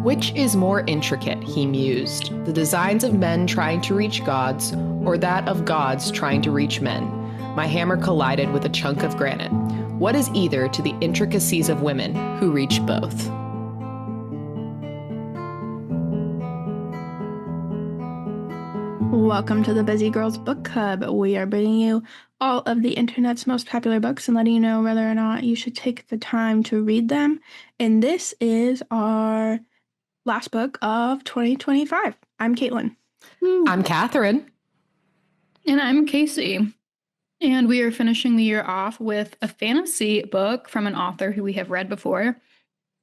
Which is more intricate, he mused, the designs of men trying to reach gods, or that of gods trying to reach men? My hammer collided with a chunk of granite. What is either to the intricacies of women who reach both? Welcome to the Busy Girls Book Club. We are bringing you all of the internet's most popular books and letting you know whether or not you should take the time to read them. And this is our last book of 2025. I'm Caitlin. I'm Catherine. And I'm Casey. And we are finishing the year off with a fantasy book from an author who we have read before.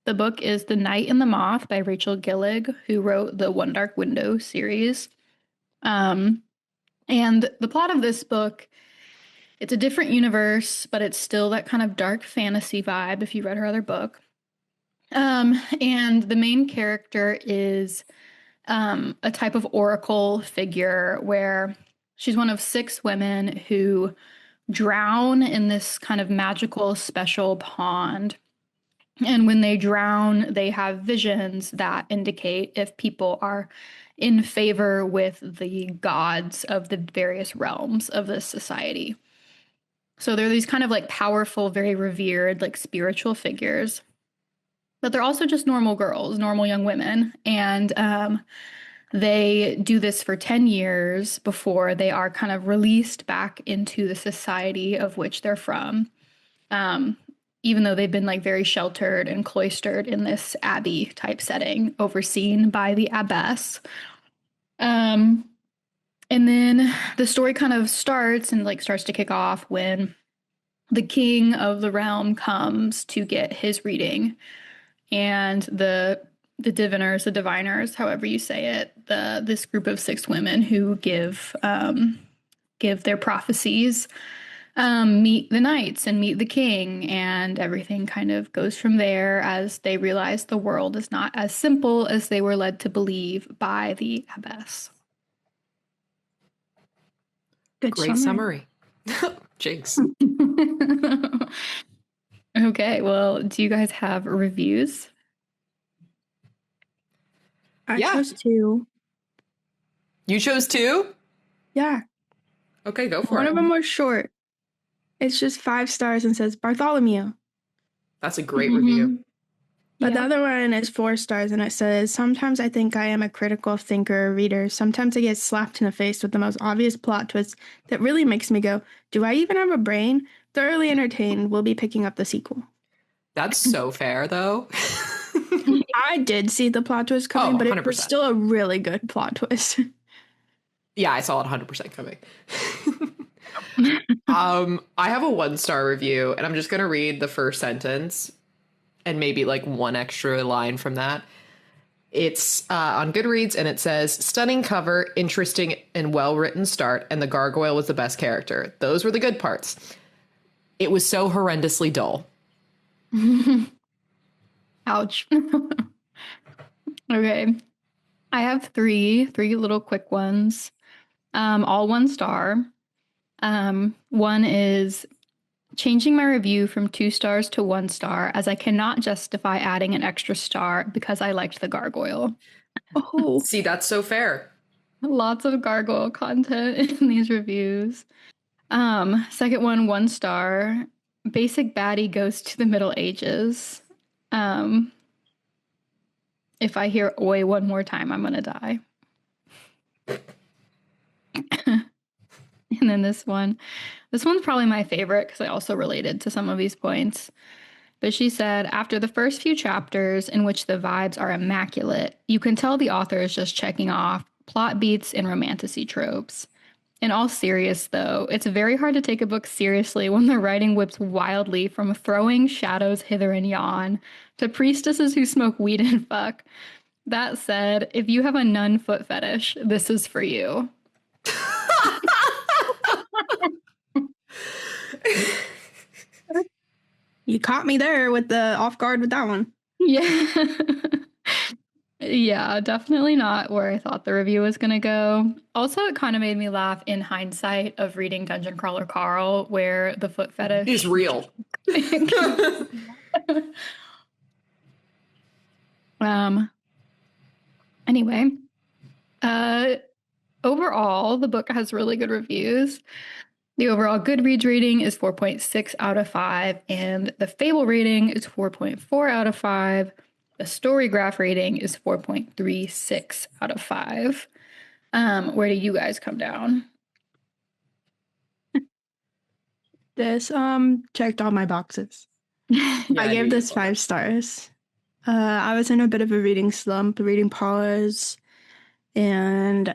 The book is The Night and the Moth by Rachel Gillig, who wrote the One Dark Window series. And the plot of this book, it's a different universe, but it's still that kind of dark fantasy vibe if you read her other book. And the main character is a type of oracle figure where she's one of 6 women who drown in this kind of magical special pond. And when they drown, they have visions that indicate if people are in favor with the gods of the various realms of this society. So they're these kind of like powerful, very revered, like spiritual figures. But they're also just normal girls, normal young women. And they do this for 10 years before they are kind of released back into the society of which they're from. Even though they've been like very sheltered and cloistered in this abbey type setting overseen by the abbess. And then the story kind of starts to kick off when the king of the realm comes to get his reading. And the diviners, however you say it, this group of 6 women who give their prophecies, meet the knights and meet the king, and everything kind of goes from there as they realize the world is not as simple as they were led to believe by the abbess. Good Great summary. Jinx. Okay, well, do you guys have reviews? I chose 2. You chose 2? Yeah. Okay, go for it. One of them was short. It's just 5 stars and says Bartholomew. That's a great review. But the other one is 4 stars and it says, sometimes I think I am a critical thinker or reader. Sometimes I get slapped in the face with the most obvious plot twist that really makes me go, do I even have a brain? Thoroughly entertained. We'll be picking up the sequel. That's so fair, though. I did see the plot twist coming, but it was 100%. still a really good plot twist. Yeah, I saw it 100% coming. I have a 1-star review, and I'm just going to read the first sentence and maybe like one extra line from that. It's on Goodreads, and it says, stunning cover, interesting and well-written start, and the gargoyle was the best character. Those were the good parts. It was so horrendously dull. Ouch. Okay. I have three little quick ones. All 1 star. One is changing my review from 2 stars to 1 star as I cannot justify adding an extra star because I liked the gargoyle. Oh, See, that's so fair. Lots of gargoyle content in these reviews. Second one, 1 star. Basic baddie goes to the Middle Ages. If I hear oi one more time, I'm gonna die. And then this one's probably my favorite because I also related to some of these points. But she said, after the first few chapters in which the vibes are immaculate, you can tell the author is just checking off plot beats and romantasy tropes. In all serious, though, it's very hard to take a book seriously when the writing whips wildly from throwing shadows hither and yon to priestesses who smoke weed and fuck. That said, if you have a nun foot fetish, this is for you. you caught me there with the off guard with that one. Yeah. Yeah, definitely not where I thought the review was going to go. Also, it kind of made me laugh in hindsight of reading Dungeon Crawler Carl, where the foot fetish is real. Anyway, overall, the book has really good reviews. The overall Goodreads rating is 4.6 out of 5, and the Fable rating is 4.4 out of 5. The Storygraph rating is 4.36 out of 5. Where do you guys come down? This checked all my boxes. Yeah, I gave this 5 stars. I was in a bit of a reading slump, reading pause, and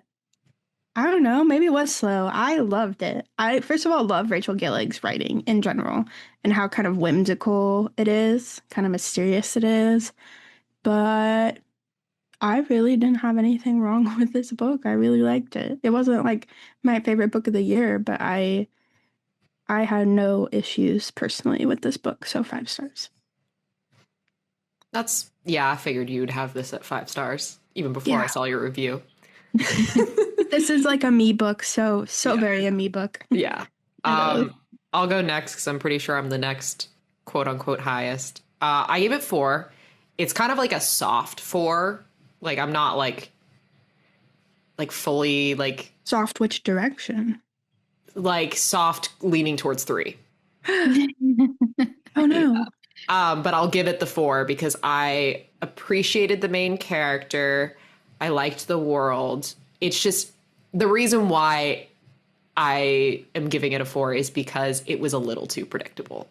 I don't know, maybe it was slow. I loved it. I, first of all, love Rachel Gillig's writing in general and how kind of whimsical it is, kind of mysterious it is. But I really didn't have anything wrong with this book. I really liked it. It wasn't like my favorite book of the year, but I had no issues personally with this book, so 5 stars. I figured you'd have this at 5 stars even before I saw your review. This is like a me book, so very a me book. Yeah. I'll go next because I'm pretty sure I'm the next quote unquote highest. I gave it 4. It's kind of like a soft 4. Like I'm not like fully like soft. Which direction? Like soft leaning towards 3. Oh no. Yeah. But I'll give it the 4 because I appreciated the main character. I liked the world. It's just the reason why I am giving it a 4 is because it was a little too predictable.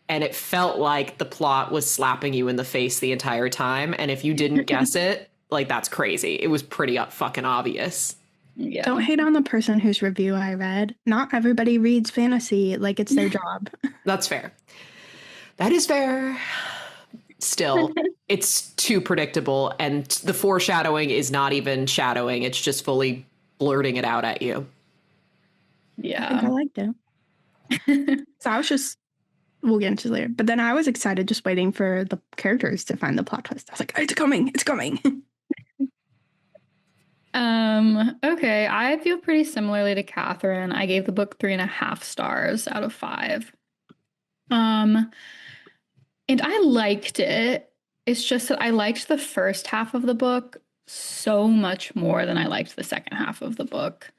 And it felt like the plot was slapping you in the face the entire time. And if you didn't guess it, like, that's crazy. It was pretty fucking obvious. Yeah. Don't hate on the person whose review I read. Not everybody reads fantasy like it's their job. That's fair. That is fair. Still, it's too predictable. And the foreshadowing is not even shadowing. It's just fully blurting it out at you. Yeah. I think I liked it. So I was just, we'll get into it later. But then I was excited just waiting for the characters to find the plot twist. I was like, it's coming. It's coming. Okay, I feel pretty similarly to Catherine. I gave the book 3.5 stars out of 5. And I liked it. It's just that I liked the first half of the book so much more than I liked the second half of the book.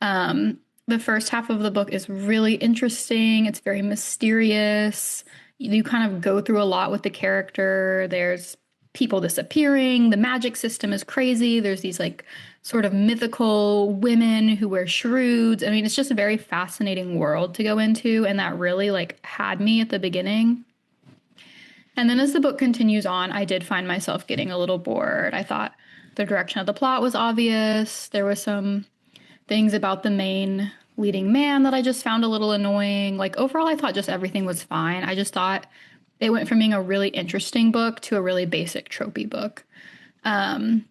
The first half of the book is really interesting. It's very mysterious. You kind of go through a lot with the character. There's people disappearing. The magic system is crazy. There's these like sort of mythical women who wear shroods. I mean, it's just a very fascinating world to go into. And that really like had me at the beginning. And then as the book continues on, I did find myself getting a little bored. I thought the direction of the plot was obvious. There was some things about the main leading man that I just found a little annoying. Like overall, I thought just everything was fine. I just thought it went from being a really interesting book to a really basic tropey book. And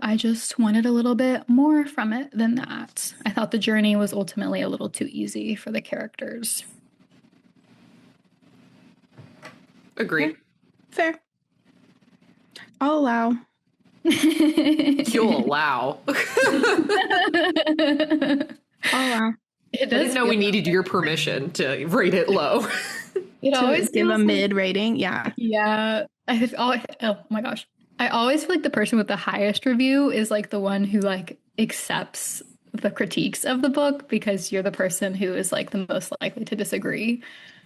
I just wanted a little bit more from it than that. I thought the journey was ultimately a little too easy for the characters. Agree. Fair. I'll allow. You'll allow. I'll allow. I didn't know we needed your permission to rate it low. It always give a mid rating. Yeah. Yeah. Oh my gosh. I always feel like the person with the highest review is like the one who like accepts the critiques of the book because you're the person who is like the most likely to disagree.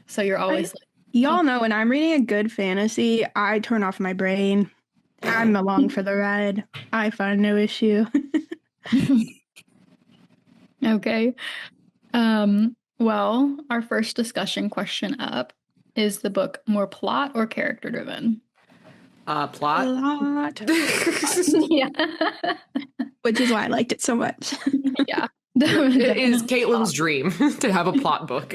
So you're always y'all know when I'm reading a good fantasy, I turn off my brain. I'm along for the ride. I find no issue. Okay. Well, our first discussion question up is the book more plot or character driven? Plot. Yeah. Which is why I liked it so much. Yeah. It is Caitlin's dream to have a plot book.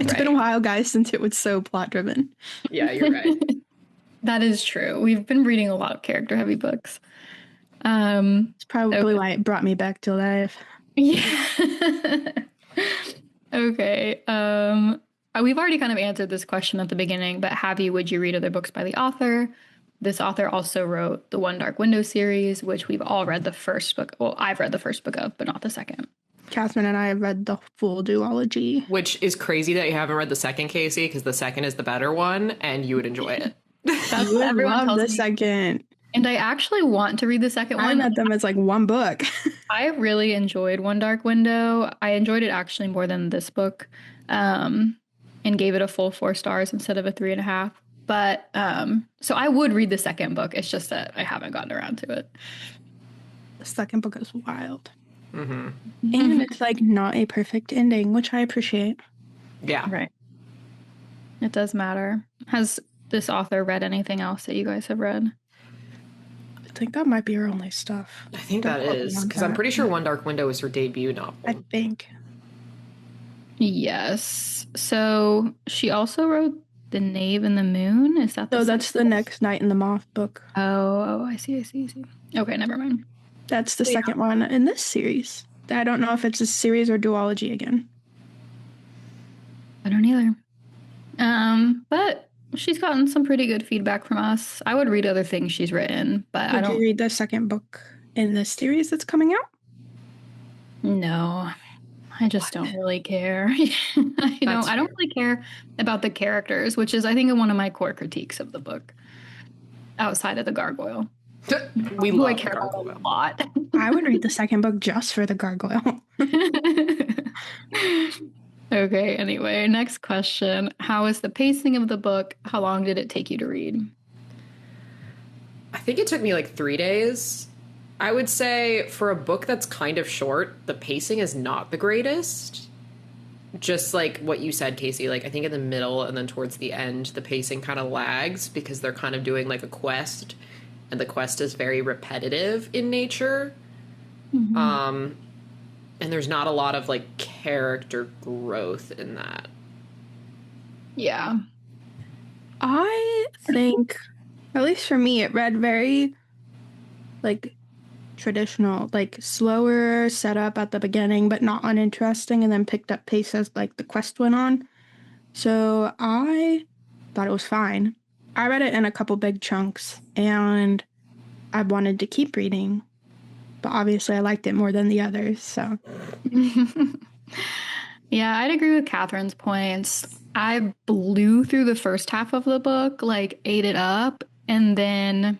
It's been a while, guys, since it was so plot driven. Yeah, you're right. That is true. We've been reading a lot of character heavy books. It's probably why it brought me back to life. Yeah. Okay. We've already kind of answered this question at the beginning, but would you read other books by the author? This author also wrote the One Dark Window series, which we've all read the first book. Well, I've read the first book of, but not the second. Catherine and I have read the full duology. Which is crazy that you haven't read the second, Casey, because the second is the better one, and you would enjoy it. That's what everyone tells me. The second. And I actually want to read the second I one. read them as like one book. I really enjoyed One Dark Window. I enjoyed it actually more than this book, and gave it a full 4 stars instead of a 3.5. But so I would read the second book. It's just that I haven't gotten around to it. The second book is wild. Mm-hmm. And it's like not a perfect ending, which I appreciate. Yeah. Right. It does matter. Has this author read anything else that you guys have read? I think that might be her only stuff. I think that is, because I'm pretty sure One Dark Window was her debut novel. I think. Yes. So she also wrote The Knave and the Moon. Is that the that's the next Night in the Moth book. Oh, I see. Okay, never mind. That's the second one in this series. I don't know if it's a series or duology again. I don't either. But she's gotten some pretty good feedback from us. I would read other things she's written, but I don't. Did you read the second book in this series that's coming out? No, I just don't really care. I don't really care about the characters, which is, I think, one of my core critiques of the book. Outside of the gargoyle, We who love I care about a lot. I would read the second book just for the gargoyle. Okay, anyway, next question. How is the pacing of the book? How long did it take you to read? I think it took me like 3 days. I would say for a book that's kind of short, the pacing is not the greatest. Just like what you said, Casey, like I think in the middle and then towards the end, the pacing kind of lags because they're kind of doing like a quest, and the quest is very repetitive in nature. Mm-hmm. And there's not a lot of like character growth in that. Yeah. I think, at least for me, it read very like traditional, like slower setup at the beginning, but not uninteresting, and then picked up pace as like the quest went on. So I thought it was fine. I read it in a couple big chunks, and I wanted to keep reading, but obviously I liked it more than the others. So yeah, I'd agree with Catherine's points. I blew through the first half of the book, like ate it up, and then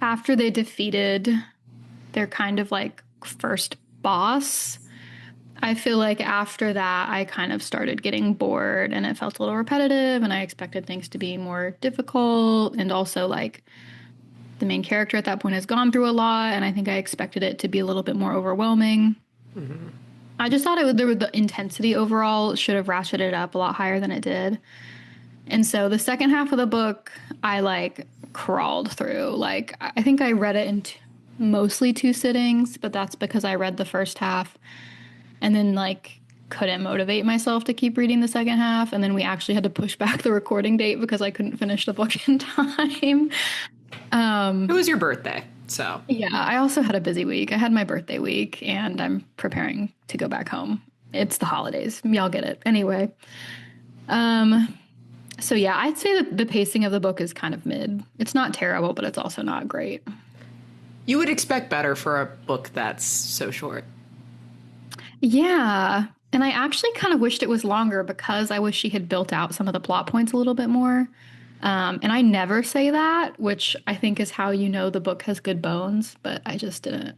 after they defeated their kind of like first boss, I feel like after that I kind of started getting bored, and it felt a little repetitive, and I expected things to be more difficult, and also like the main character at that point has gone through a lot, and I think I expected it to be a little bit more overwhelming. Mm-hmm. I just thought the intensity overall should have ratcheted up a lot higher than it did. And so the second half of the book, I like crawled through. Like, I think I read it in mostly 2 sittings, but that's because I read the first half and then like couldn't motivate myself to keep reading the second half. And then we actually had to push back the recording date because I couldn't finish the book in time. It was your birthday, so. Yeah, I also had a busy week. I had my birthday week, and I'm preparing to go back home. It's the holidays. Y'all get it. Anyway. So yeah, I'd say that the pacing of the book is kind of mid. It's not terrible, but it's also not great. You would expect better for a book that's so short. Yeah. And I actually kind of wished it was longer because I wish she had built out some of the plot points a little bit more. And I never say that, which I think is how you know the book has good bones, but I just didn't.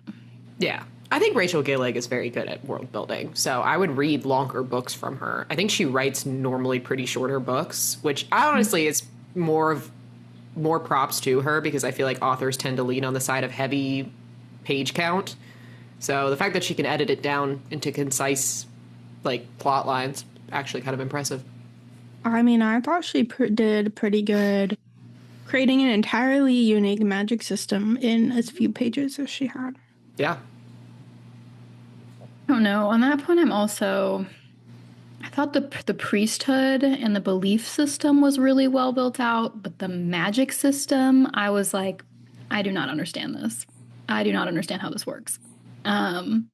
Yeah. I think Rachel Gillig is very good at world building, so I would read longer books from her. I think she writes normally pretty shorter books, which honestly is more props to her, because I feel like authors tend to lean on the side of heavy page count. So the fact that she can edit it down into concise, like, plot lines, actually kind of impressive. I mean, I thought she did pretty good creating an entirely unique magic system in as few pages as she had. Yeah. I don't know. On that point, I thought the priesthood and the belief system was really well built out, but the magic system, I was like, I do not understand this. I do not understand how this works. And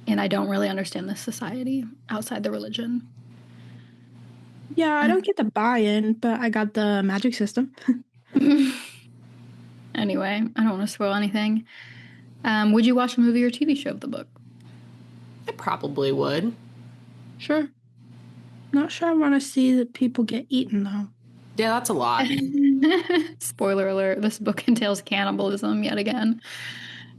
I don't really understand this society outside the religion. Yeah, I don't get the buy-in, but I got the magic system. Anyway, I don't want to spoil anything. Would you watch a movie or TV show of the book? I probably would. Sure. Not sure I want to see that people get eaten, though. Yeah, that's a lot. Spoiler alert, this book entails cannibalism yet again.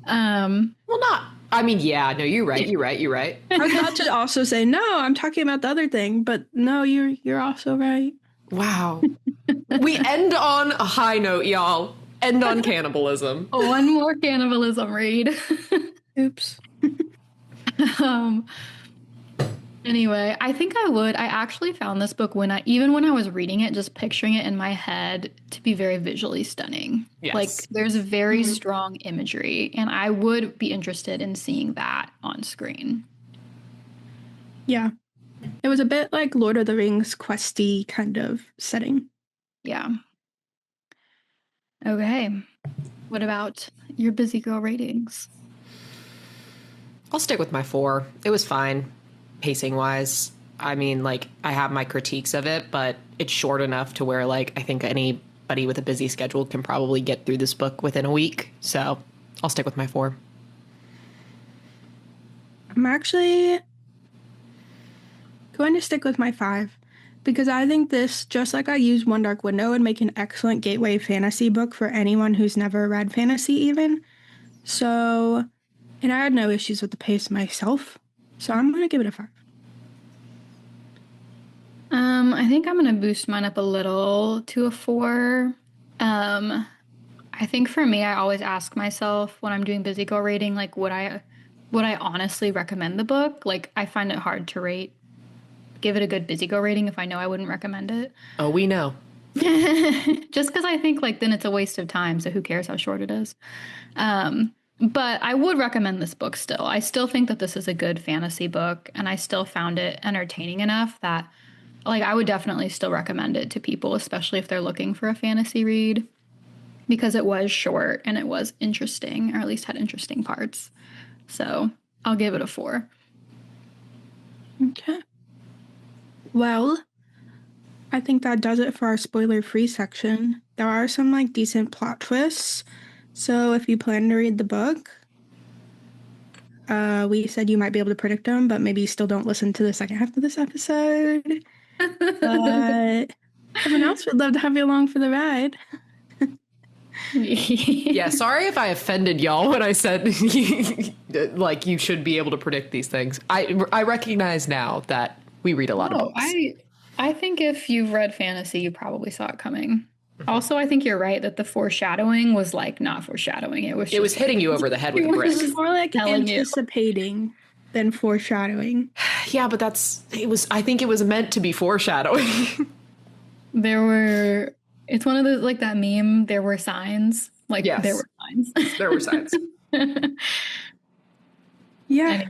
Well, not. I mean, yeah, no, you're right. You're right. You're right. I was about to also say, no, I'm talking about the other thing, but no, you're also right. Wow. We end on a high note, y'all. End on cannibalism. One more cannibalism read. Oops. um, anyway, I think I would. I actually found this book even when I was reading it, just picturing it in my head to be very visually stunning. Yes. Like there's very strong imagery, and I would be interested in seeing that on screen. Yeah. It was a bit like Lord of the Rings questy kind of setting. Yeah. Okay. What about your busy girl ratings? I'll stick with my 4. It was fine, pacing wise. I mean, like, I have my critiques of it, but it's short enough to where, like, I think anybody with a busy schedule can probably get through this book within a week. So I'll stick with my 4. I'm actually going to stick with my 5 because I think this, just like I used One Dark Window, would make an excellent gateway fantasy book for anyone who's never read fantasy even. So, and I had no issues with the pace myself. So I'm going to give it a 5. I think I'm going to boost mine up a little to a 4. I think for me, I always ask myself when I'm doing busy girl rating, like, would I honestly recommend the book? Like, I find it hard to give it a good busy girl rating if I know I wouldn't recommend it. Oh, we know. Just because I think, like, then it's a waste of time, so who cares how short it is? But I would recommend this book still. I still think that this is a good fantasy book, and I still found it entertaining enough that, like, I would definitely still recommend it to people, especially if they're looking for a fantasy read, because it was short and it was interesting, or at least had interesting parts. So I'll give it a 4. Okay. Well, I think that does it for our spoiler-free section. There are some, like, decent plot twists. So if you plan to read the book, we said you might be able to predict them, but maybe you still don't listen to the second half of this episode. But everyone else would love to have you along for the ride. Yeah, sorry if I offended y'all when I said, like, you should be able to predict these things. I recognize now that we read a lot of books. I think if you've read fantasy, you probably saw it coming. Also, I think you're right that the foreshadowing was, like, not foreshadowing. It was hitting you over the head with a brick. It was more like anticipating than foreshadowing. Yeah, but I think it was meant to be foreshadowing. It's one of those, like that meme, there were signs. Like, yes. There were signs. There were signs. Yeah.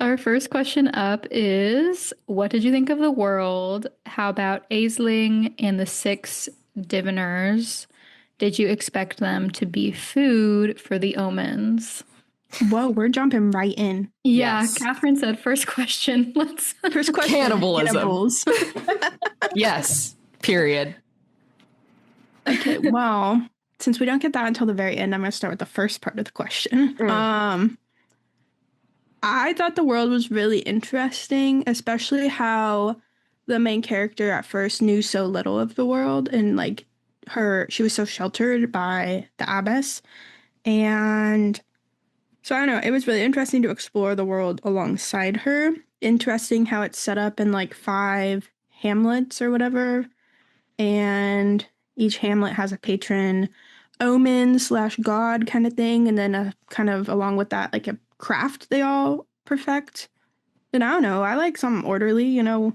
Our first question up is, what did you think of the world? How about Aisling and the 6 diviners? Did you expect them to be food for the omens? Whoa, we're jumping right in. Yeah, yes. Catherine said, first question. First question. Cannibalism. Yes, period. Okay, well, since we don't get that until the very end, I'm going to start with the first part of the question. I thought the world was really interesting, especially how the main character at first knew so little of the world, and, like, she was so sheltered by the abbess. And so I don't know, it was really interesting to explore the world alongside her. Interesting how it's set up in, like, 5 hamlets or whatever, and each hamlet has a patron omen/god kind of thing, and then a kind of along with that, like, a craft they all perfect. And I don't know, I like something orderly, you know.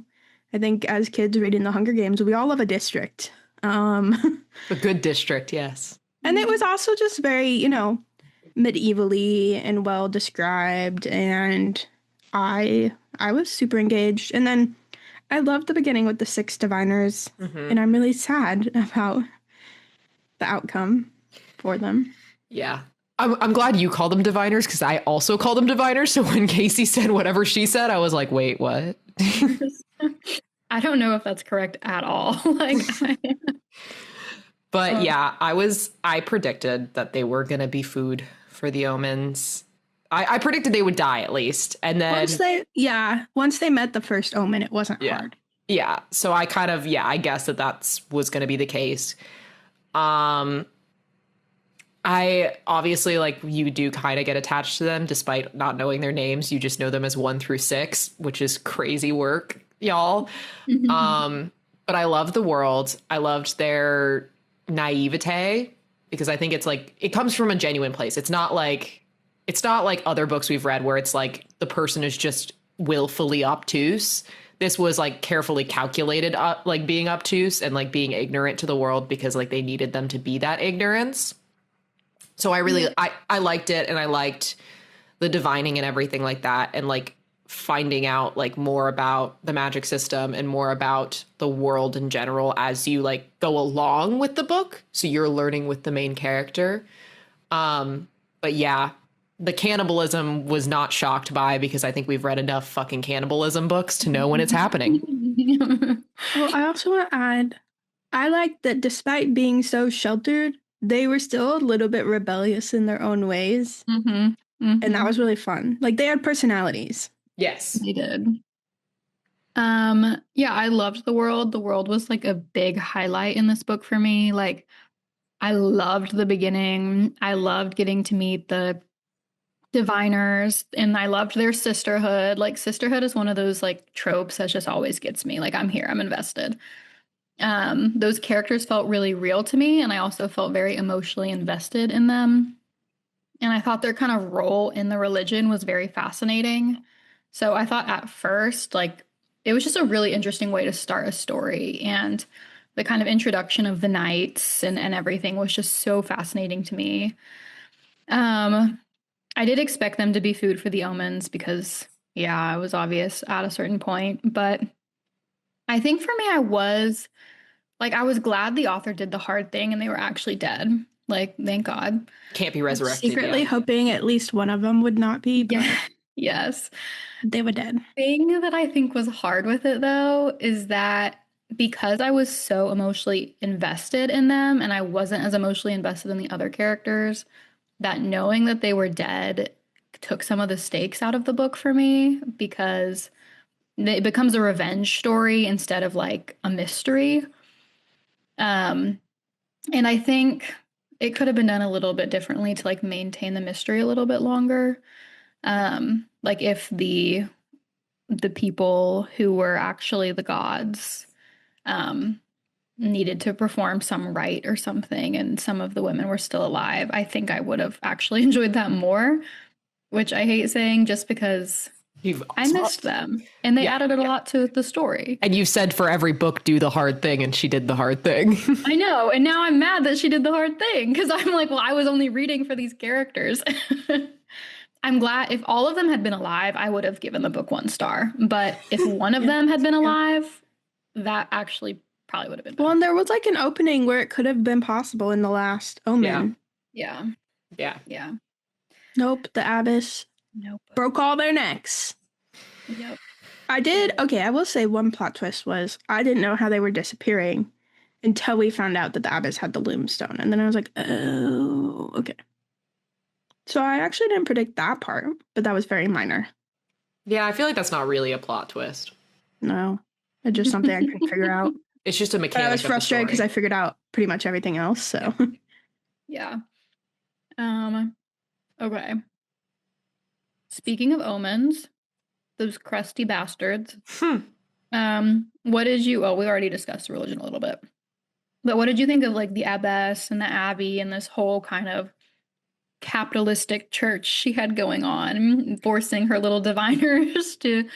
I think as kids reading the Hunger Games, we all love a district. A good district, yes. And it was also just very, you know, medievally and well described, and I was super engaged. And then I loved the beginning with the 6 diviners, and I'm really sad about the outcome for them. Yeah. I'm glad you call them diviners, because I also call them diviners. So when Casey said whatever she said, I was like, wait, what? I don't know if that's correct at all. But yeah, I predicted that they were going to be food for the omens. I predicted they would die at least. And then once they met the first omen, it wasn't hard. Yeah. So I kind of, I guess that was going to be the case. I obviously, like, you do kind of get attached to them despite not knowing their names. You just know them as 1 through 6, which is crazy work, y'all. But I loved the world. I loved their naivete because I think it's like it comes from a genuine place. It's not like other books we've read where it's like the person is just willfully obtuse. This was like carefully calculated, like being obtuse and like being ignorant to the world because like they needed them to be that ignorance. So I really, I liked it, and I liked the divining and everything like that, and like finding out like more about the magic system and more about the world in general as you like go along with the book. So you're learning with the main character. But yeah, the cannibalism was not shocked by because I think we've read enough fucking cannibalism books to know when it's happening. Well, I also want to add, I like that despite being so sheltered, they were still a little bit rebellious in their own ways. And that was really fun. Like, they had personalities. Yes. They did. Yeah, I loved the world. The world was like a big highlight in this book for me. Like, I loved the beginning. I loved getting to meet the diviners, and I loved their sisterhood. Like, sisterhood is one of those like tropes that just always gets me. Like, I'm here, I'm invested. Those characters felt really real to me, and I also felt very emotionally invested in them. And I thought their kind of role in the religion was very fascinating. So I thought at first, like, it was just a really interesting way to start a story. And the kind of introduction of the knights and everything was just so fascinating to me. I did expect them to be food for the omens because, yeah, it was obvious at a certain point. But I think for me, I was glad the author did the hard thing and they were actually dead. Like, thank God. Can't be resurrected. Secretly hoping at least one of them would not be. But yes. They were dead. The thing that I think was hard with it, though, is that because I was so emotionally invested in them and I wasn't as emotionally invested in the other characters, that knowing that they were dead took some of the stakes out of the book for me because it becomes a revenge story instead of like a mystery. And I think it could have been done a little bit differently to like maintain the mystery a little bit longer. Like if the people who were actually the gods needed to perform some rite or something and some of the women were still alive, I think I would have actually enjoyed that more, which I hate saying just because I missed them and they added a lot to the story. And you said for every book, do the hard thing, and she did the hard thing. I know. And now I'm mad that she did the hard thing because I'm like, well, I was only reading for these characters. I'm glad if all of them had been alive, I would have given the book 1 star. But if one of them had been alive, that actually probably would have been better. Well, and there was like an opening where it could have been possible in the last Omen. Yeah. Nope, the abbess broke all their necks. Yep. I will say one plot twist was I didn't know how they were disappearing until we found out that the abbess had the loomstone. And then I was like, oh, okay. So I actually didn't predict that part, but that was very minor. Yeah, I feel like that's not really a plot twist. No, it's just something I couldn't figure out. It's just a mechanic. I was frustrated because I figured out pretty much everything else. So yeah. Okay. Speaking of omens, those crusty bastards. What did you? Oh, we already discussed religion a little bit, but what did you think of like the abbess and the abbey and this whole kind of capitalistic church she had going on, forcing her little diviners to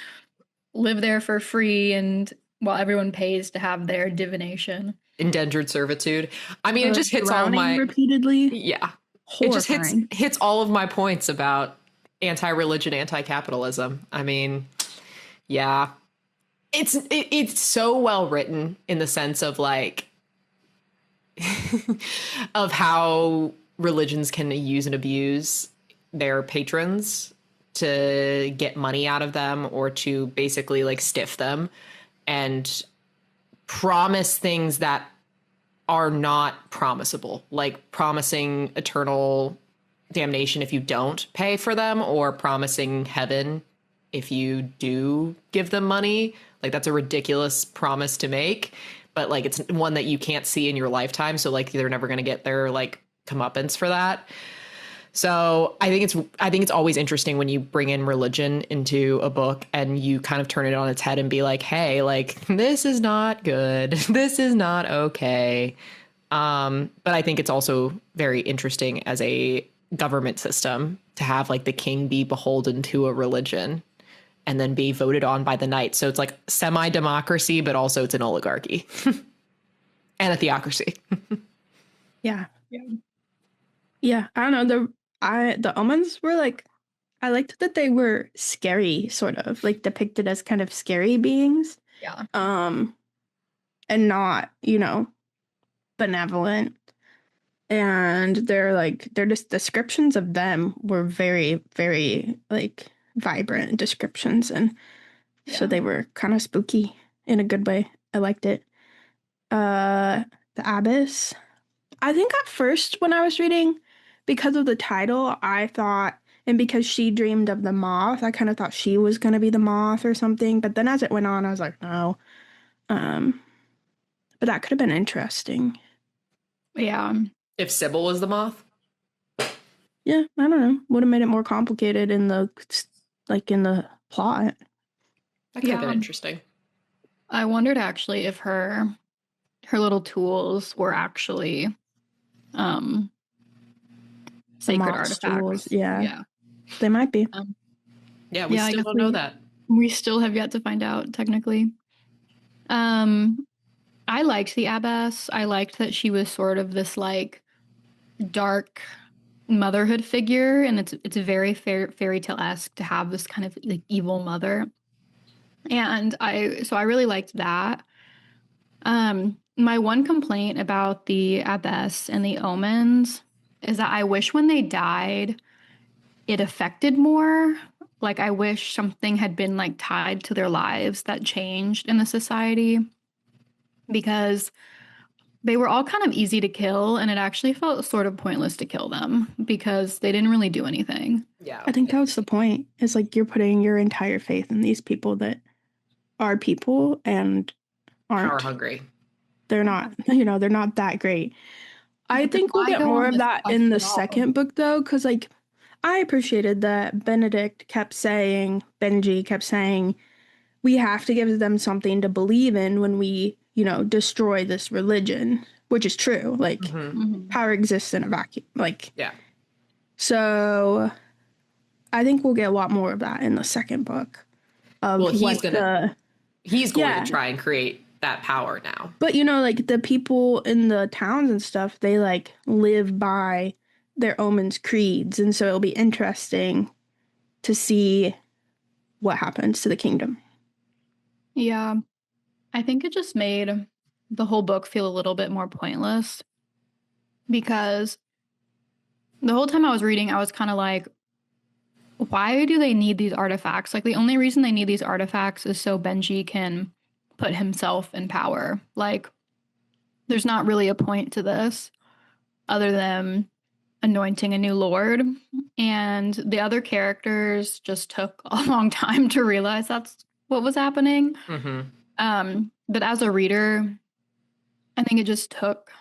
live there for free and while everyone pays to have their divination? Indentured servitude. I mean, it just hits all my repeatedly. Yeah. Horrifying. It just hits all of my points about anti-religion, anti-capitalism. I mean, yeah. It's so well written in the sense of like of how religions can use and abuse their patrons to get money out of them or to basically like stiff them and promise things that are not promisable, like promising eternal damnation if you don't pay for them or promising heaven if you do give them money. Like, that's a ridiculous promise to make, but like it's one that you can't see in your lifetime, so like they're never going to get their like comeuppance for that. So I think it's always interesting when you bring in religion into a book and you kind of turn it on its head and be like, hey, like, this is not good. This is not okay. But I think it's also very interesting as a government system to have like the king be beholden to a religion and then be voted on by the knights. So it's like semi-democracy, but also it's an oligarchy and a theocracy. Yeah. Yeah. I don't know. The omens were like, I liked that they were scary, sort of like depicted as kind of scary beings. Yeah. And not, benevolent. And their just descriptions of them were very, very like vibrant descriptions, and so they were kind of spooky in a good way. I liked it. The abbess. I think at first when I was reading, because of the title, I thought, and because she dreamed of the moth, I kind of thought she was going to be the moth or something. But then as it went on, I was like, no. But that could have been interesting. Yeah. If Sybil was the moth? Yeah, I don't know. Would have made it more complicated in the plot. That could have been interesting. I wondered actually if her little tools were actually sacred artifacts. Tools. Yeah. They might be. We still don't know that. We still have yet to find out, technically. I liked the abbess. I liked that she was sort of this like dark motherhood figure, and it's very fairy tale-esque to have this kind of like evil mother. And I really liked that. My one complaint about the abbess and the omens is that I wish when they died, it affected more. Like, I wish something had been like tied to their lives that changed in the society, because they were all kind of easy to kill, and it actually felt sort of pointless to kill them because they didn't really do anything. Yeah. I think that was the point. It's like you're putting your entire faith in these people that are people and aren't power hungry. They're not, they're not that great. I think we'll get more of that in the second book, though, because like I appreciated that Benji kept saying, we have to give them something to believe in when we, destroy this religion, which is true. Like, power exists in a vacuum. Like, yeah. So I think we'll get a lot more of that in the second book. He's going to try and create that power now. But, like the people in the towns and stuff, they like live by their omens creeds. And so it'll be interesting to see what happens to the kingdom. Yeah. I think it just made the whole book feel a little bit more pointless, because the whole time I was reading, I was kind of like, why do they need these artifacts? Like, the only reason they need these artifacts is so Benji can put himself in power. Like, there's not really a point to this other than anointing a new lord. And the other characters just took a long time to realize that's what was happening. But as a reader, I think it just took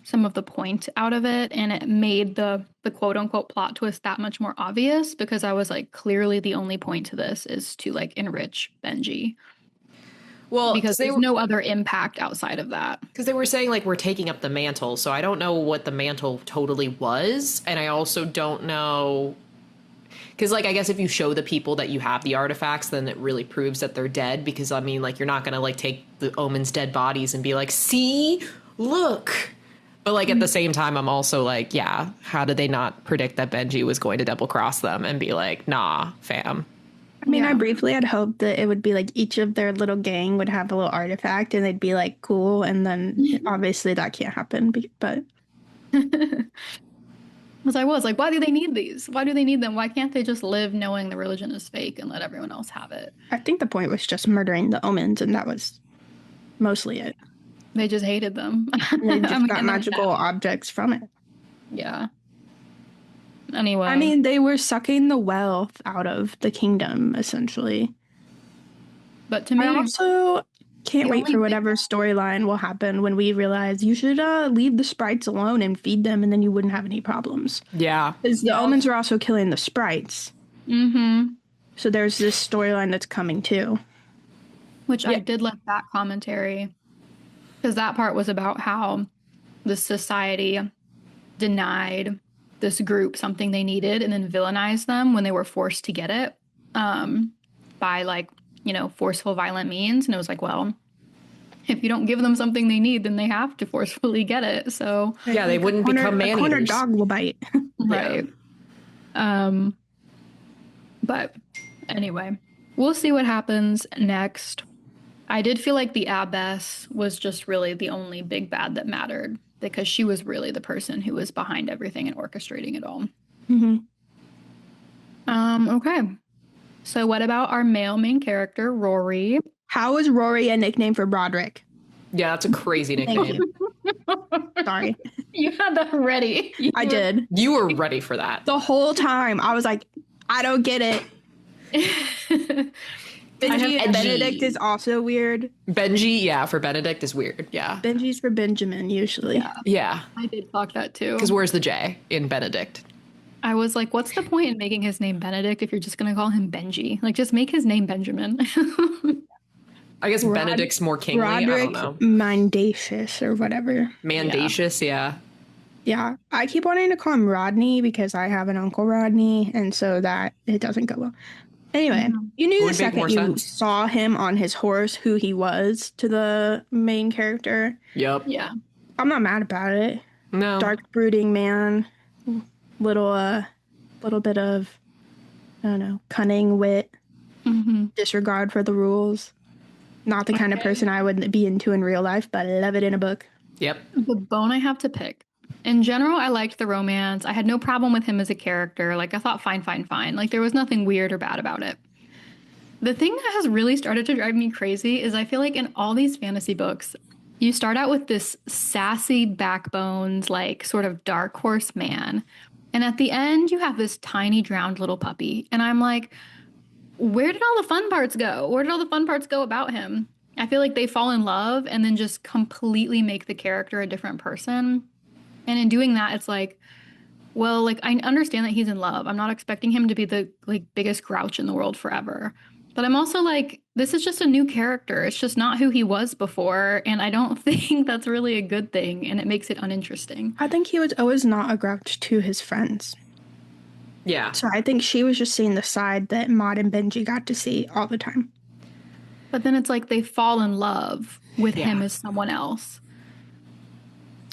some of the point out of it, and it made the quote unquote plot twist that much more obvious, because I was like, clearly the only point to this is to like enrich Benji. Well, because there's no other impact outside of that. Because they were saying like, we're taking up the mantle, so I don't know what the mantle totally was, and I also don't know. Because, like, I guess if you show the people that you have the artifacts, then it really proves that they're dead. Because, I mean, like, you're not going to, like, take the omens' dead bodies and be like, see? Look. But, like, at the same time, I'm also like, yeah, how did they not predict that Benji was going to double-cross them and be like, nah, fam? I mean, I briefly had hoped that it would be, like, each of their little gang would have a little artifact and they'd be, like, cool. And then, obviously, that can't happen. But... I was like, why do they need these? Why do they need them? Why can't they just live knowing the religion is fake and let everyone else have it? I think the point was just murdering the omens, and that was mostly it. They just hated them. They just got magical objects from it. Yeah. Anyway. I mean, they were sucking the wealth out of the kingdom, essentially. But to me, I also can't the wait only for big- whatever storyline will happen when we realize you should leave the sprites alone and feed them, and then you wouldn't have any problems. Yeah. Because the elements are also killing the sprites. Mm-hmm. So there's this storyline that's coming too. Which I did like that commentary. Because that part was about how the society denied this group something they needed and then villainized them when they were forced to get it by like, forceful, violent means. And it was like, well, if you don't give them something they need, then they have to forcefully get it. So Yeah, they wouldn't become man A cornered eaters. dog will bite. right. But anyway, we'll see what happens next. I did feel like the abbess was just really the only big bad that mattered because she was really the person who was behind everything and orchestrating it all. Mm-hmm. Okay. So what about our male main character, Rory? How is Rory a nickname for Broderick? Yeah, that's a crazy nickname. Sorry. You had that ready. I did. You were ready for that. The whole time. I was like, I don't get it. Benji and Benedict is also weird. Benji, yeah, for Benedict is weird. Yeah. Benji's for Benjamin, usually. Yeah. I did talk that too. Because where's the J in Benedict? I was like, what's the point in making his name Benedict if you're just going to call him Benji? Like, just make his name Benjamin. I guess Benedict's more kingly. Roderick I don't know. Mendacious or whatever. Mandacious, yeah. Yeah. I keep wanting to call him Rodney because I have an uncle Rodney, and so that it doesn't go well. Anyway, you knew the second you saw him on his horse who he was to the main character. Yep. Yeah. I'm not mad about it. No. Dark brooding man. Little bit of, I don't know, cunning, wit, disregard for the rules. Not the kind of person I would be into in real life, but I love it in a book. Yep. The bone I have to pick. In general, I liked the romance. I had no problem with him as a character. Like, I thought, fine. Like, there was nothing weird or bad about it. The thing that has really started to drive me crazy is I feel like in all these fantasy books, you start out with this sassy backbones, like, sort of dark horse man. And at the end, you have this tiny drowned little puppy. And I'm like, where did all the fun parts go? Where did all the fun parts go about him? I feel like they fall in love and then just completely make the character a different person. And in doing that, it's like, well, like, I understand that he's in love. I'm not expecting him to be the like biggest grouch in the world forever. But I'm also like, this is just a new character. It's just not who he was before. And I don't think that's really a good thing. And it makes it uninteresting. I think he was always not a grouch to his friends. Yeah. So I think she was just seeing the side that Maud and Benji got to see all the time. But then it's like they fall in love with him as someone else.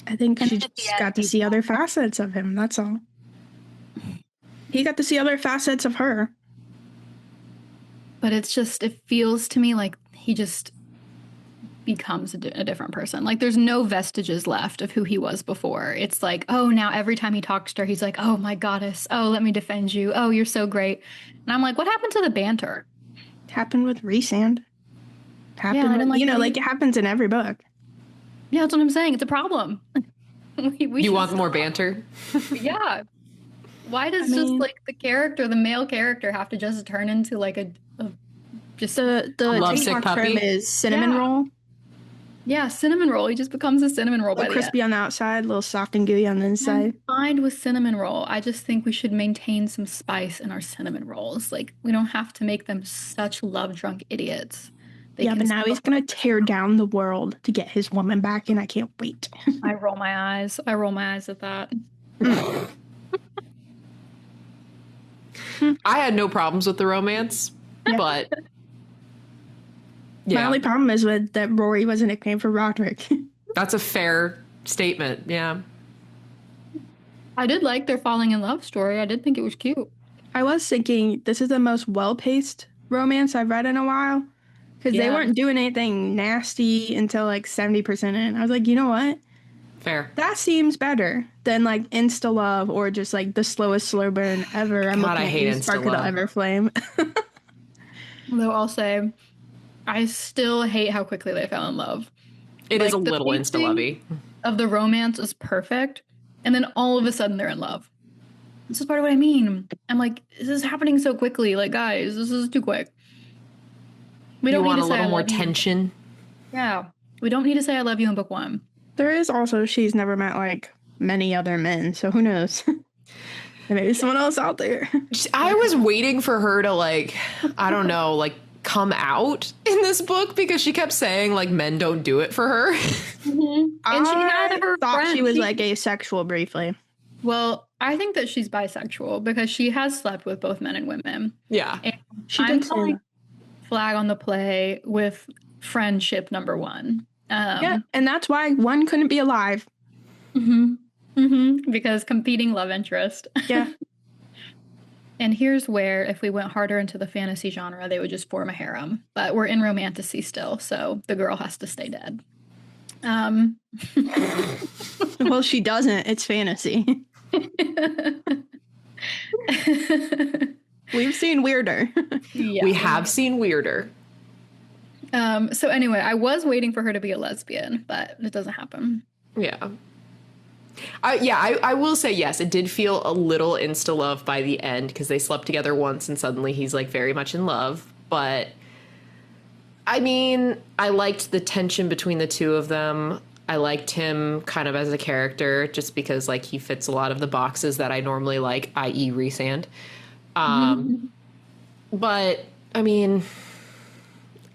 I think she just got to see other facets of him. That's all. He got to see other facets of her. But it's just, it feels to me like he just becomes a different person. Like, there's no vestiges left of who he was before. It's like, oh, now every time he talks to her, he's like, oh, my goddess. Oh, let me defend you. Oh, you're so great. And I'm like, what happened to the banter? It happened with Rhysand. Happened, like it happens in every book. Yeah, that's what I'm saying. It's a problem. You want more banter? Yeah. Why does just like the male character have to just turn into like a just the lovesick puppy term is cinnamon roll? Yeah, cinnamon roll. He just becomes a cinnamon roll. By crispy on the outside, a little soft and gooey on the inside. I'm fine with cinnamon roll. I just think we should maintain some spice in our cinnamon rolls. Like, we don't have to make them such love-drunk idiots. But now he's going to tear down the world to get his woman back, and I can't wait. I roll my eyes. at that. I had no problems with the romance, but my only problem is that Rory was a nickname for Roderick. That's a fair statement. Yeah. I did like their falling in love story. I did think it was cute. I was thinking this is the most well-paced romance I've read in a while. Because they weren't doing anything nasty until like 70% in. I was like, you know what? Fair. That seems better than like insta love or just like the slowest slow burn ever. I'm looking I hate at you, Spark It'll Ever Flame. Though I'll say, I still hate how quickly they fell in love. It is a little insta lovey. Of the romance is perfect, and then all of a sudden they're in love. This is part of what I mean. I'm like, this is happening so quickly. Like, guys, this is too quick. We You don't need want to a say I little more love you. tension? Yeah. We don't need to say I love you in book 1. There is also, she's never met like many other men, so who knows? There may be someone else out there. I was waiting for her to like, I don't know, like come out in this book because she kept saying like men don't do it for her. And she had her thought friend. she was like asexual briefly. Well, I think that she's bisexual because she has slept with both men and women. Yeah. And She I'm did say calling that. flag on the play with friendship number 1. Yeah, and that's why one couldn't be alive. Because competing love interest. Yeah. And here's where, if we went harder into the fantasy genre, they would just form a harem. But we're in romantasy still, so the girl has to stay dead. Well, she doesn't. It's fantasy. We've seen weirder. Yeah. We have seen weirder. So anyway, I was waiting for her to be a lesbian, but it doesn't happen. Yeah. I will say yes, it did feel a little insta love by the end because they slept together once and suddenly he's like very much in love. But I mean, I liked the tension between the two of them. I liked him kind of as a character just because like he fits a lot of the boxes that I normally like, i.e. Rhysand. But I mean,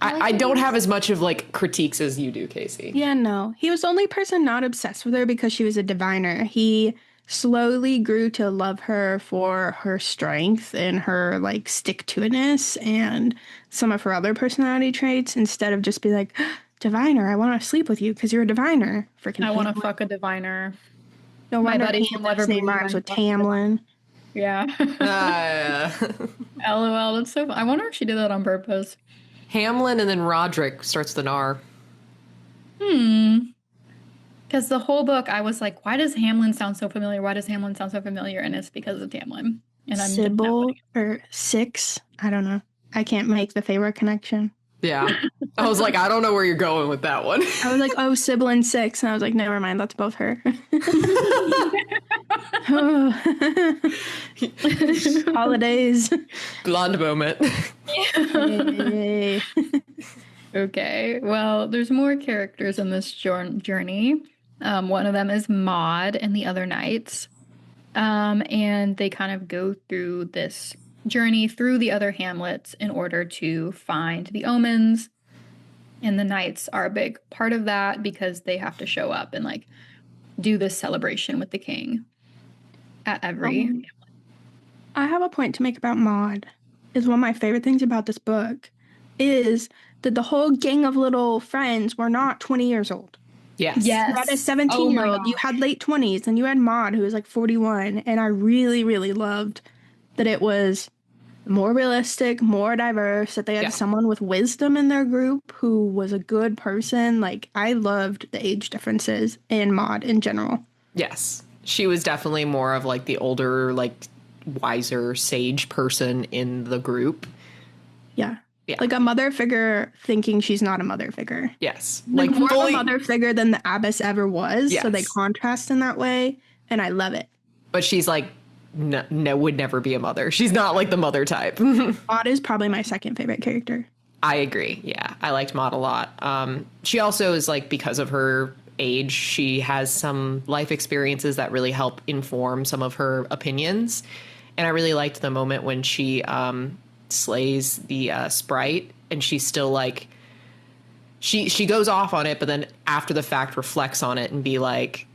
I don't have as much of like critiques as you do, Casey. Yeah, no. He was the only person not obsessed with her because she was a diviner. He slowly grew to love her for her strength and her like stick-to-itiveness and some of her other personality traits instead of just be like, diviner, I want to sleep with you because you're a diviner. Freaking I want to Hamlin. fuck a diviner. No My wonder buddies will Hamlin's never name believe rhymes I'm with fucking a Tamlin. Yeah. LOL, that's so fun. I wonder if she did that on purpose. Hamlin and then Roderick starts with an R. Because the whole book, I was like, why does Hamlin sound so familiar? Why does Hamlin sound so familiar? And it's because of Tamlin. And I'm Sybil or Six. I don't know. I can't make the favorite connection. Yeah. I was like, I don't know where you're going with that one. I was like, oh, Sybil and Six. And I was like, never mind. That's both her. Holidays. Blonde moment. Yay. Okay, well, there's more characters in this journey. One of them is Maud and the other knights. And they kind of go through this journey through the other hamlets in order to find the omens. And the knights are a big part of that because they have to show up and like do this celebration with the king at every I have a point to make about Maud. Is one of my favorite things about this book is that the whole gang of little friends were not 20 years old. Yes. You had a 17-year-old, you had late 20s, and you had Maud, who was like 41. And I really, really loved that it was more realistic, more diverse, that they had someone with wisdom in their group who was a good person. Like, I loved the age differences in Maud in general. Yes. She was definitely more of like the older, like wiser, sage person in the group. Yeah. Yeah. Like a mother figure thinking she's not a mother figure. Yes. Like more fully, of a mother figure than the abbess ever was. Yes. So they contrast in that way. And I love it. but she's like, no, would never be a mother. She's not like the mother type. Maud is probably my second favorite character. I agree. Yeah, I liked Maud a lot. She also is like, because of her age, she has some life experiences that really help inform some of her opinions. And I really liked the moment when she slays the sprite, and she's still like, she goes off on it, but then after the fact reflects on it and be like,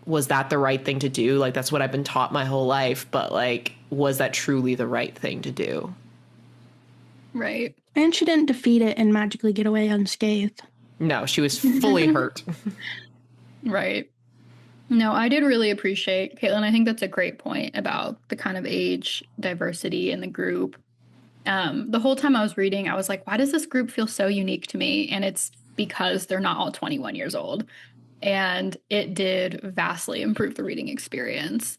was that the right thing to do? Like, that's what I've been taught my whole life, but like, was that truly the right thing to do? Right. And she didn't defeat it and magically get away unscathed. No, she was fully hurt. Right. No, I did really appreciate, Caitlin, I think that's a great point about the kind of age diversity in the group. The whole time I was reading, I was like, why does this group feel so unique to me? And it's because they're not all 21 years old. And it did vastly improve the reading experience.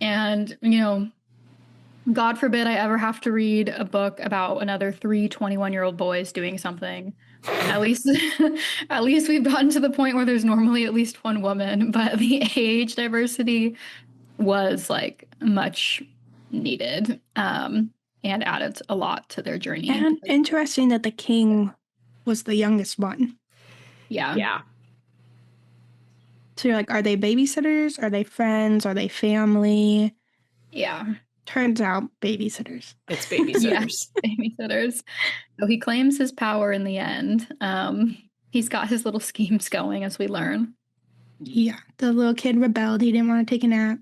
And, you know, God forbid I ever have to read a book about another 3 21-year-old boys doing something. At least we've gotten to the point where there's normally at least one woman, but the age diversity was like much needed, and added a lot to their journey. And interesting that the king was the youngest one. Yeah. Yeah. So you're like, are they babysitters? Are they friends? Are they family? Yeah. Turns out babysitters. It's babysitters. Babysitters. So he claims his power in the end. He's got his little schemes going, as we learn. Yeah. The little kid rebelled. He didn't want to take a nap.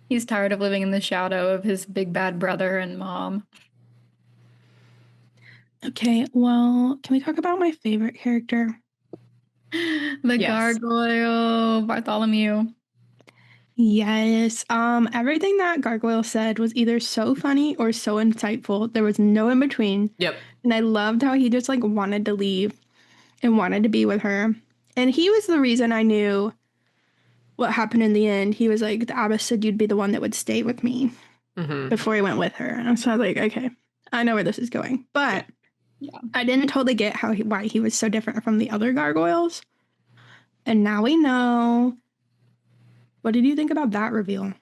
He's tired of living in the shadow of his big bad brother and mom. Okay, well, can we talk about my favorite character? The gargoyle, Bartholomew. Yes. Everything that Gargoyle said was either so funny or so insightful. There was no in between. Yep. And I loved how he just like wanted to leave and wanted to be with her. And he was the reason I knew what happened in the end. He was like, the abbess said you'd be the one that would stay with me before he went with her. And so I was like, okay, I know where this is going. But I didn't totally get why he was so different from the other gargoyles. And now we know. What did you think about that reveal?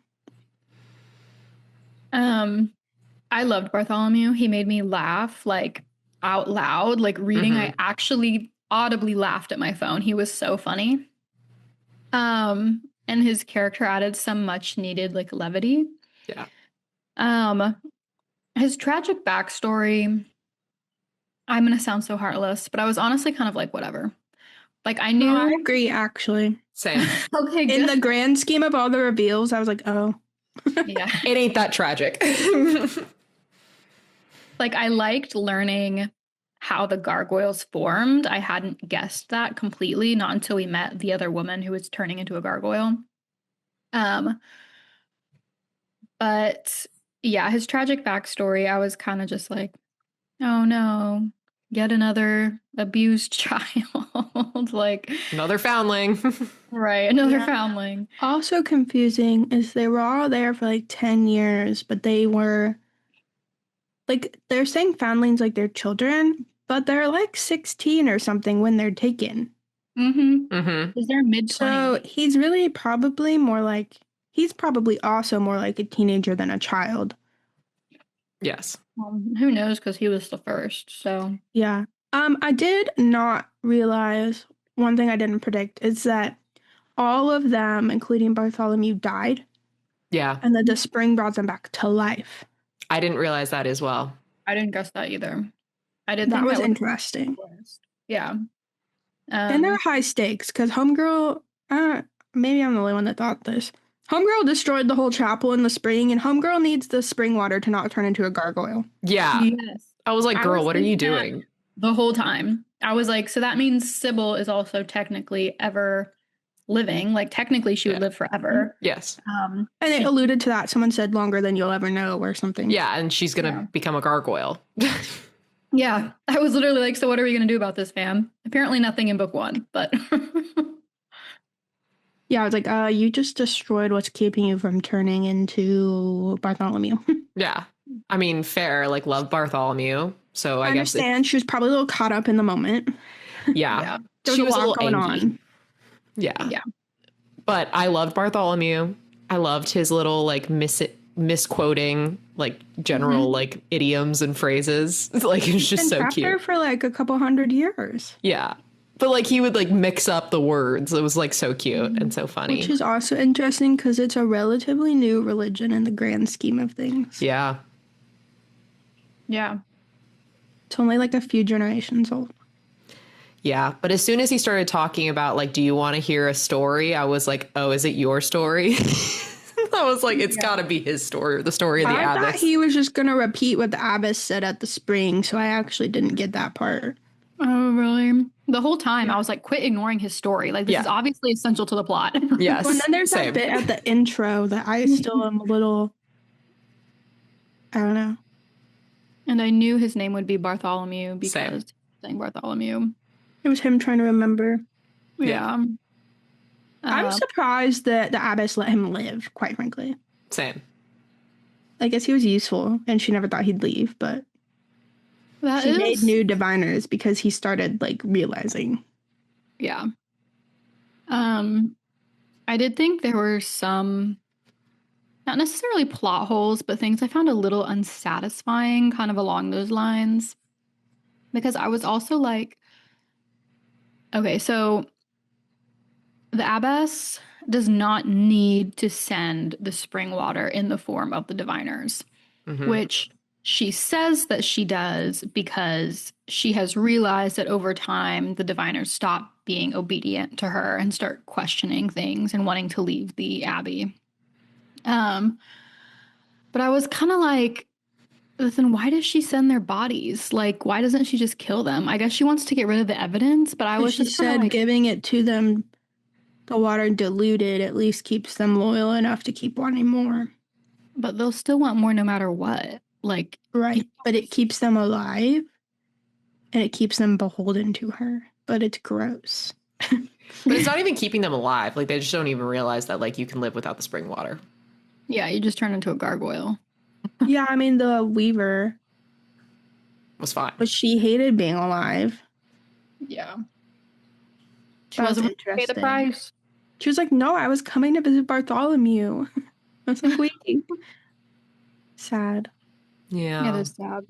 I loved Bartholomew. He made me laugh like out loud, like reading. I actually audibly laughed at my phone. He was so funny. And his character added some much needed like levity. Yeah. His tragic backstory, I'm gonna sound so heartless, but I was honestly kind of like, whatever. Like I knew. I agree, actually. Same. Okay, In the grand scheme of all the reveals, I was like, oh. Yeah. It ain't that tragic. Like I liked learning how the gargoyles formed. I hadn't guessed that completely, not until we met the other woman who was turning into a gargoyle. But yeah, his tragic backstory, I was kind of just like, oh no, yet another abused child. Like Another foundling. right, another foundling. Also confusing is they were all there for like 10 years, but they were like, they're saying foundlings like they're children, but they're like 16 or something when they're taken. Is there mid-20s? So he's really probably more like, he's probably also more like a teenager than a child. Yes. Who knows, because he was the first, so. Yeah. I did not realize, one thing I didn't predict is that all of them, including Bartholomew, died. Yeah. And that the spring brought them back to life. I didn't realize that as well. I didn't guess that either. I did That think was that interesting. Yeah. And they're high stakes, because Homegirl, maybe I'm the only one that thought this. Homegirl destroyed the whole chapel in the spring, and Homegirl needs the spring water to not turn into a gargoyle. Yeah. Yes. I was like, girl, what are you thinking that doing? The whole time. I was like, so that means Sybil is also technically ever living. Like, technically, she would live forever. Yes. And it alluded to that. Someone said longer than you'll ever know or something. Yeah, and she's going to become a gargoyle. Yeah. I was literally like, so what are we going to do about this, fam? Apparently nothing in book 1, but... Yeah, I was like, you just destroyed what's keeping you from turning into Bartholomew. Yeah. I mean, fair. Like, love Bartholomew. So I guess she was probably a little caught up in the moment. Yeah. There was a lot going on. Yeah. Yeah. But I loved Bartholomew. I loved his little like misquoting like general like idioms and phrases. Like it was just so cute. There for like a couple hundred years. Yeah. But like he would like mix up the words. It was like so cute and so funny. Which is also interesting because it's a relatively new religion in the grand scheme of things. Yeah. Yeah. It's only like a few generations old. Yeah. But as soon as he started talking about like, do you want to hear a story? I was like, oh, is it your story? I was like, it's got to be his story or the story of the abbess. I thought he was just going to repeat what the abbess said at the spring. So I actually didn't get that part. Oh, really? The whole time I was like, quit ignoring his story. Like, this is obviously essential to the plot. Yes. Well, and then there's that bit at the intro that I still am a little, I don't know. And I knew his name would be Bartholomew because saying Bartholomew. It was him trying to remember. Yeah. I'm surprised that the abbess let him live, quite frankly. Same. I guess he was useful and she never thought he'd leave, but she made new diviners because he started like realizing. Yeah. I did think there were some, not necessarily plot holes, but things I found a little unsatisfying kind of along those lines. Because I was also like, okay, so the abbess does not need to send the spring water in the form of the diviners, which she says that she does because she has realized that over time the diviners stop being obedient to her and start questioning things and wanting to leave the abbey. But I was kind of like, then why does she send their bodies? Like, why doesn't she just kill them? I guess she wants to get rid of the evidence, but I was She just kind said of like, giving it to them, the water diluted, at least keeps them loyal enough to keep wanting more. but they'll still want more no matter what. Like, Right. But it keeps them alive and it keeps them beholden to her. But it's gross. But it's not even keeping them alive. Like, they just don't even realize that, like, you can live without the spring water. yeah, you just turn into a gargoyle. Yeah, I mean, the weaver Was fine. but she hated being alive. Yeah. She That was wasn't pay the interesting. price. She was like, no, I was coming to visit Bartholomew. I was like, wait. Sad. Yeah. Yeah, that's sad.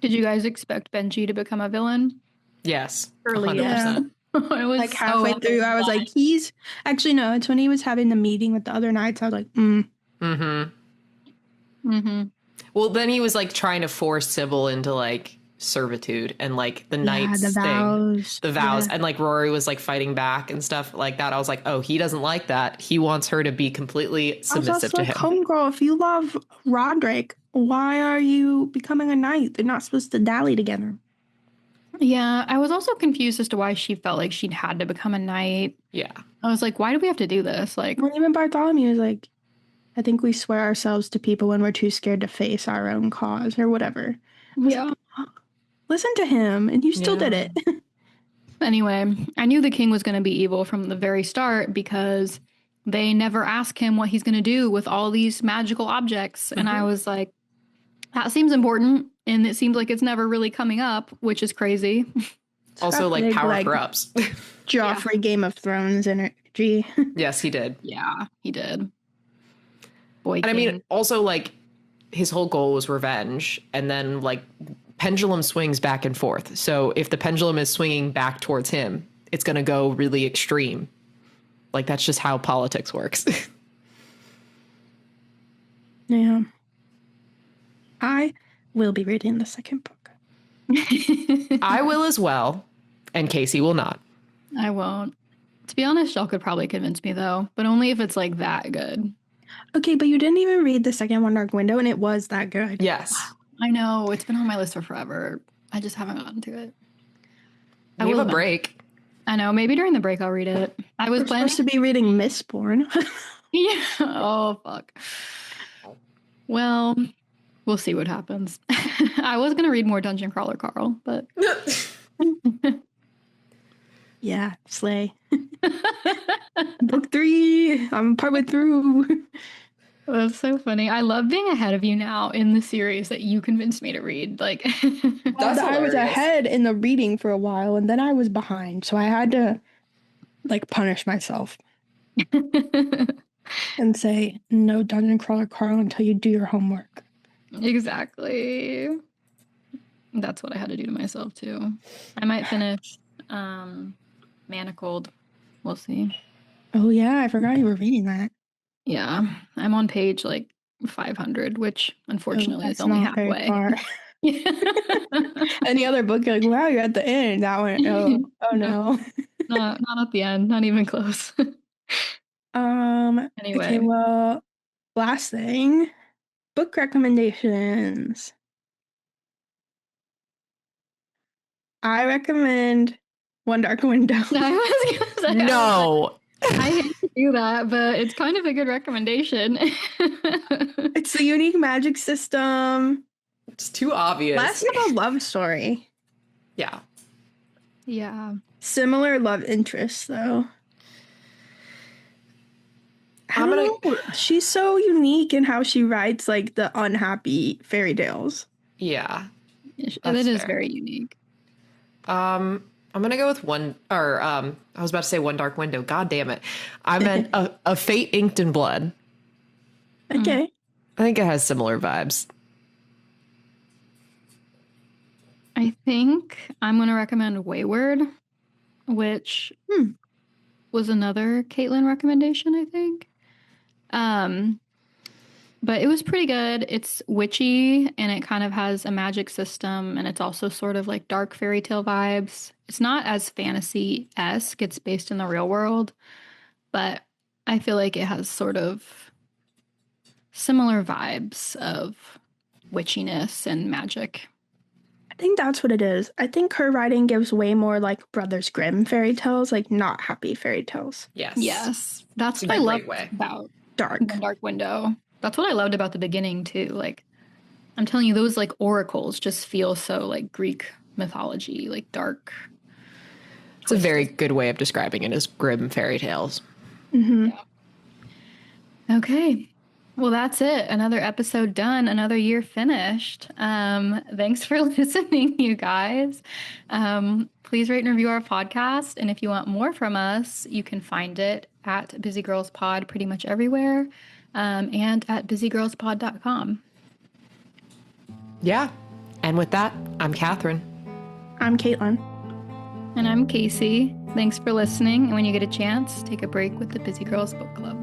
Did you guys expect Benji to become a villain? Yes. Early, 100%. I was Like halfway through, I was like, he's actually no. It's when he was having the meeting with the other knights. I was like, Well, then he was like trying to force Sybil into like servitude and like the knights the vows. the vows, Yeah. and like Rory was like fighting back and stuff like that. I was like, oh, he doesn't like that. He wants her to be completely submissive to him. Homegirl, if you love Roderick, why are you becoming a knight? They're not supposed to dally together. Yeah, I was also confused as to why she felt like she'd had to become a knight. Yeah. I was like, why do we have to do this? Like, Well, even Bartholomew is like, I think we swear ourselves to people when we're too scared to face our own cause or whatever. yeah. Listen to him, and you still did it. Anyway, I knew the king was going to be evil from the very start because they never ask him what he's going to do with all these magical objects. And I was like, that seems important. And it seems like it's never really coming up, which is crazy. Also, like, power corrupts. Joffrey Game of Thrones energy. Yes, he did. Yeah, he did. Boy, and I mean, also, like, his whole goal was revenge. And then, like, pendulum swings back and forth. So if the pendulum is swinging back towards him, it's going to go really extreme. Like, that's just how politics works. Yeah. I will be reading the second book. I will as well, and Casey will not. I won't. To be honest, y'all could probably convince me, though, but only if it's, like, that good. Okay, but you didn't even read the second One Dark Window, and it was that good. Yes. I know. It's been on my list for forever. I just haven't gotten to it. We have a break. I know. Maybe during the break I'll read it. I was planning to be reading Mistborn. Yeah. Oh, fuck. Well, we'll see what happens. I was going to read more Dungeon Crawler Carl, but... Yeah, slay. Book 3. I'm partway through. That's so funny. I love being ahead of you now in the series that you convinced me to read. Like, I was ahead in the reading for a while, and then I was behind, so I had to, like, punish myself and say, no Dungeon Crawler Carl until you do your homework. Exactly. That's what I had to do to myself, too. I might finish Manacled. We'll see. Oh, yeah, I forgot you were reading that. Yeah, I'm on page like 500, which unfortunately is only halfway. Any other book, you're like, wow, you're at the end. That one, oh no. Not at the end, not even close. Anyway. Okay, well, last thing, book recommendations. I recommend One Dark Window. I was gonna say, no. I hate to do that, but it's kind of a good recommendation. It's a unique magic system. It's too obvious. Less of a love story. Yeah. Yeah. Similar love interests, though. I don't know. She's so unique in how she writes, like, the unhappy fairy tales. Yeah. That is very unique. I'm gonna go with one, or I was about to say One Dark Window. God damn it! I meant a Fate Inked in Blood. Okay. I think it has similar vibes. I think I'm going to recommend Wayward, which was another Caitlin recommendation, I think. But it was pretty good. It's witchy and it kind of has a magic system, and it's also sort of like dark fairy tale vibes. It's not as fantasy-esque. It's based in the real world, but I feel like it has sort of similar vibes of witchiness and magic. I think that's what it is. I think her writing gives way more like Brothers Grimm fairy tales, like not happy fairy tales. Yes. That's In what a I great love way. about Dark. One Dark Window. That's what I loved about the beginning too. Like, I'm telling you, those like oracles just feel so like Greek mythology, like dark. It's a very good way of describing it as Grimm fairy tales. Mm-hmm. Yeah. Okay. Well, that's it. Another episode done. Another year finished. Thanks for listening, you guys. Please rate and review our podcast. And if you want more from us, you can find it at Busy Girls Pod pretty much everywhere, and at busygirlspod.com. Yeah. And with that, I'm Catherine. I'm Caitlin. And I'm Casey. Thanks for listening. And when you get a chance, take a break with the Busy Girls Book Club.